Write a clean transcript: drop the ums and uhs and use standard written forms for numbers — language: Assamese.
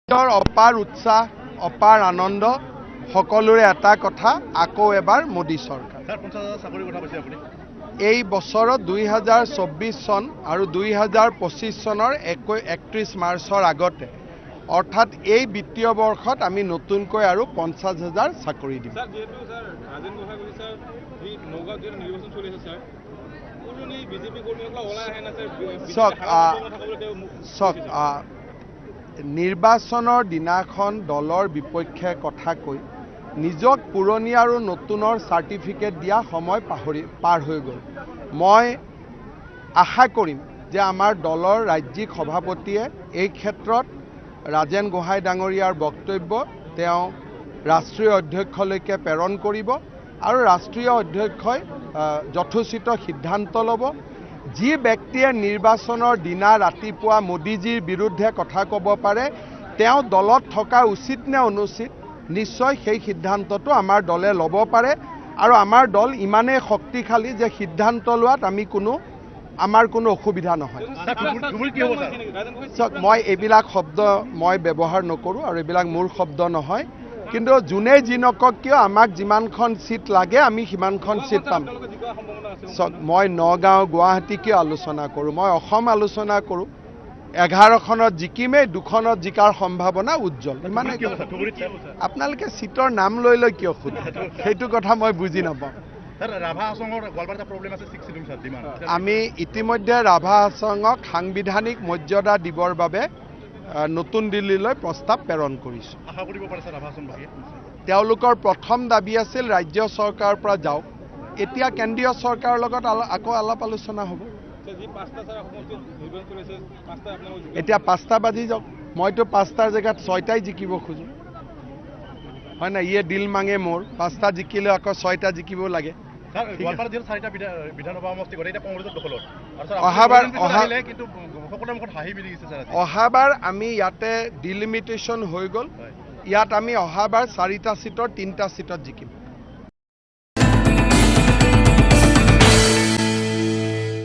অপাৰ উৎসাহ অপাৰ আনন্দ সকলোৰে এটা কথা আকৌ এবাৰ মোদী চৰকাৰ এই বছৰত 2024 চন আৰু 2025 চনৰ 31 মাৰ্চৰ আগতে অৰ্থাৎ এই বিত্তীয় বৰ্ষত আমি নতুনকৈ আৰু 50,000 চাকৰি দিম। নিৰ্বাচনৰ দিনাখন দলৰ বিপক্ষে কথা কৈ নিজক পুৰণি আৰু নতুনৰ চাৰ্টিফিকেট দিয়া সময় পাৰ হৈ গ'ল। মই আশা কৰিম যে আমাৰ দলৰ ৰাজ্যিক সভাপতিয়ে এই ক্ষেত্ৰত ৰাজেন গোহাঁই ডাঙৰীয়াৰ বক্তব্য তেওঁ ৰাষ্ট্ৰীয় অধ্যক্ষলৈকে প্ৰেৰণ কৰিব আৰু ৰাষ্ট্ৰীয় অধ্যক্ষই যথোচিত সিদ্ধান্ত ল'ব। যি ব্যক্তিয়ে নিৰ্বাচনৰ দিনা ৰাতিপুৱা মোদীজীৰ বিৰুদ্ধে কথা ক'ব পাৰে তেওঁ দলত থকা উচিত নে অনুচিত নিশ্চয় সেই সিদ্ধান্তটো আমাৰ দলে ল'ব পাৰে আৰু আমাৰ দল ইমানেই শক্তিশালী যে সিদ্ধান্ত লোৱাত আমাৰ কোনো অসুবিধা নহয়। মই এইবিলাক শব্দ মই ব্যৱহাৰ নকৰোঁ আৰু এইবিলাক মোৰ শব্দ নহয়, কিন্তু যোনে যি নকওক কিয় আমাক যিমানখন চিট লাগে আমি সিমানখন চিট পাম। মই নগাঁও গুৱাহাটী কিয় আলোচনা কৰোঁ, মই অসম আলোচনা কৰোঁ। 11খনত জিকিমেই 2খনত জিকাৰ সম্ভাৱনা উজ্জ্বল। ইমানে আপোনালোকে চিটৰ নাম লৈ কিয় সোধে সেইটো কথা মই বুজি নাপাওঁ। আমি ইতিমধ্যে ৰাভা হাছঙক সাংবিধানিক মৰ্যাদা দিবৰ বাবে নতুন দিল্লীলৈ প্ৰস্তাৱ প্ৰেৰণ কৰিছোঁ। তেওঁলোকৰ প্ৰথম দাবী আছিল ৰাজ্য চৰকাৰৰ পৰা যাওক, এতিয়া কেন্দ্ৰীয় চৰকাৰৰ লগত আকৌ আলাপ আলোচনা হ'ব। এতিয়া 5টা বাজি যাওক, মইতো 5টাৰ জেগাত 6টাই জিকিব খোজোঁ, হয় না? ইয়ে দিল মাঙে মোৰ 5টা জিকিলে আকৌ 6টা জিকিব লাগে। অহাবাৰ আমি ইয়াতে ডিলিমিটেশ্যন হৈ গ'ল, ইয়াত আমি অহাবাৰ 4টা চিটৰ 3টা চিটত জিকিম।